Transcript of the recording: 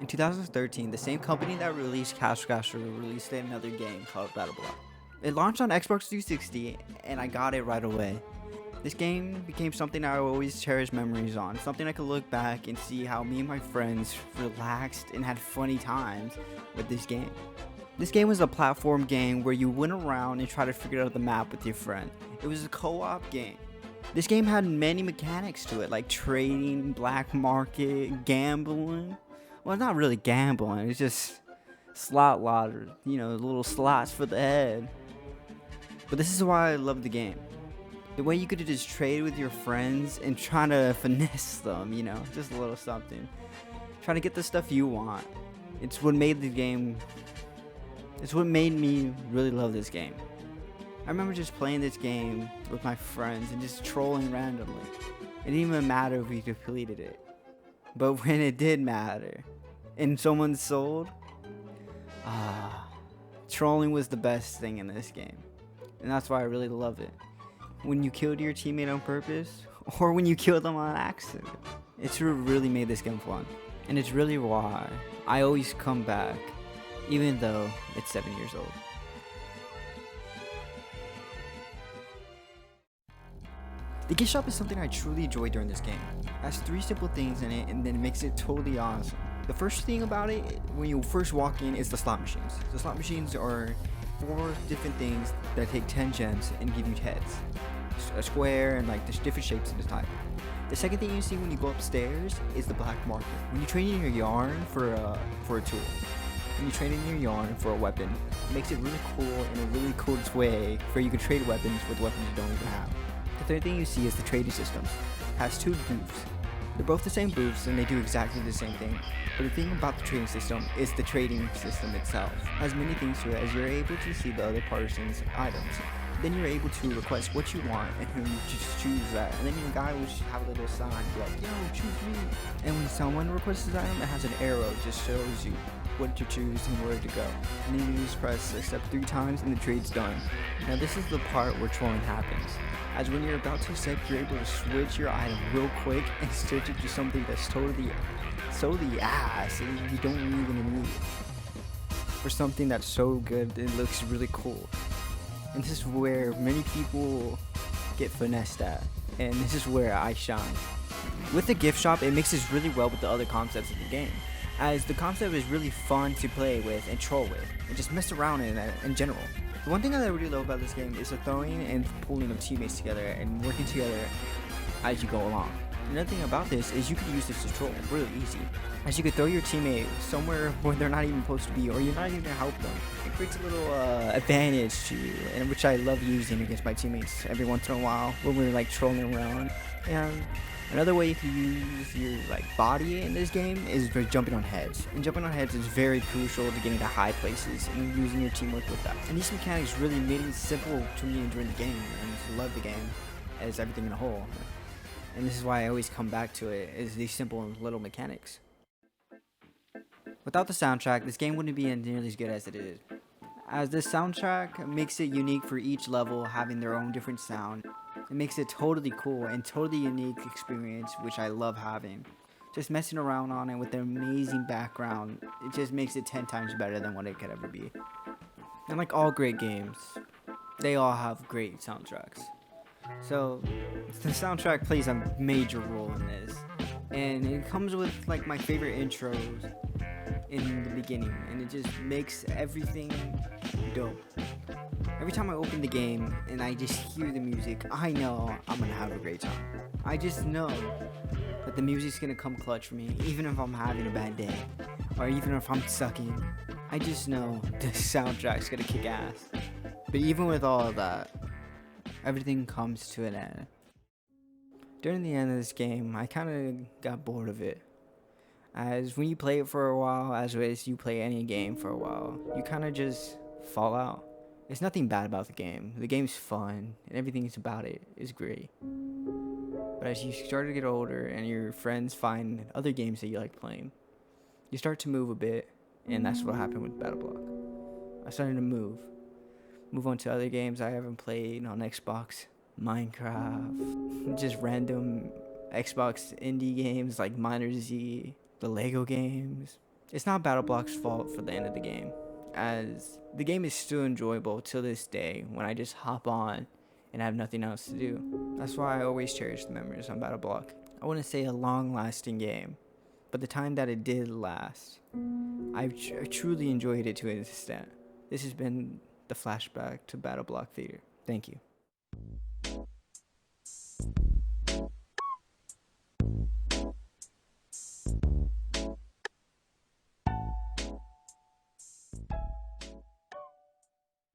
In 2013, the same company that released Cash Crusher released another game called BattleBlock. It launched on Xbox 360, and I got it right away. This game became something I always cherish memories on, something I could look back and see how me and my friends relaxed and had funny times with this game. This game was a platform game where you went around and tried to figure out the map with your friend. It was a co-op game. This game had many mechanics to it, like trading, black market, gambling. Well, not really gambling, it's just slot lottery, little slots for the head. But this is why I love the game. The way you could just trade with your friends and try to finesse them, just a little something. Trying to get the stuff you want. It's what made me really love this game. I remember just playing this game with my friends and just trolling randomly. It didn't even matter if we completed it. But when it did matter, and someone sold, trolling was the best thing in this game. And that's why I really loved it. When you killed your teammate on purpose, or when you killed them on accident. It's what really made this game fun. And it's really why I always come back, even though it's 7 years old. The gift shop is something I truly enjoy during this game. It has 3 simple things in it, and then it makes it totally awesome. The first thing about it, when you first walk in, is the slot machines. The slot machines are 4 different things that take 10 gems and give you heads. A square and there's different shapes in the type. The second thing you see when you go upstairs is the black market. When you trade in your yarn for a tool, when you trade in your yarn for a weapon, it makes it really cool in a really cool way where you can trade weapons with weapons you don't even have. The third thing you see is the trading systems. It has 2 booths. They're both the same booths and they do exactly the same thing. But the thing about the trading system is the trading system itself. It has many things to it, as you're able to see the other person's items. Then you're able to request what you want and you just choose that. And then your guy will just have a little sign like, yo, choose me. And when someone requests his item, it has an arrow, it just shows you what to choose and where to go. And then you just press accept 3 times and the trade's done. Now this is the part where trolling happens. As when you're about to accept, you're able to switch your item real quick and switch it to something that's totally ass and you don't even need it. For something that's so good, it looks really cool. And this is where many people get finessed at, and this is where I shine. With the gift shop, it mixes really well with the other concepts of the game, as the concept is really fun to play with and troll with, and just mess around in general. The one thing that I really love about this game is the throwing and pulling of teammates together and working together as you go along. Another thing about this is you could use this to troll really easy, as you could throw your teammate somewhere where they're not even supposed to be, or you're not even gonna help them. It creates a little advantage to you, and which I love using against my teammates every once in a while when we're trolling around. And another way you can use your body in this game is for jumping on heads. And jumping on heads is very crucial to getting to high places and using your teamwork with that. And these mechanics really made it simple to me during the game, and I just love the game as everything in a whole. And this is why I always come back to it, is these simple little mechanics. Without the soundtrack, this game wouldn't be nearly as good as it is, as the soundtrack makes it unique for each level, having their own different sound. It makes it totally cool and totally unique experience, which I love having. Just messing around on it with an amazing background, it just makes it 10 times better than what it could ever be. And like all great games, they all have great soundtracks. So the soundtrack plays a major role in this, and it comes with my favorite intros in the beginning, and it just makes everything dope. Every time I open the game and I just hear the music, I know I'm gonna have a great time. I just know that the music's gonna come clutch for me, even if I'm having a bad day, or even if I'm sucking. I just know the soundtrack's gonna kick ass. But even with all of that, everything comes to an end. During the end of this game, I kind of got bored of it. As when you play it for a while, as you play any game for a while, you kind of just fall out. There's nothing bad about the game. The game's fun, and everything about it is great. But as you start to get older and your friends find other games that you like playing, you start to move a bit, and that's what happened with BattleBlock. I started to move on to other games I haven't played on Xbox, Minecraft, just random Xbox indie games like Miner Z, the Lego games, It's not BattleBlock's fault for the end of the game, as the game is still enjoyable till this day when I just hop on and have nothing else to do. That's why I always cherish the memories on BattleBlock. I wouldn't say a long-lasting game, but the time that it did last, I truly enjoyed it to an extent. This has been the Flashback to BattleBlock Theater. Thank you.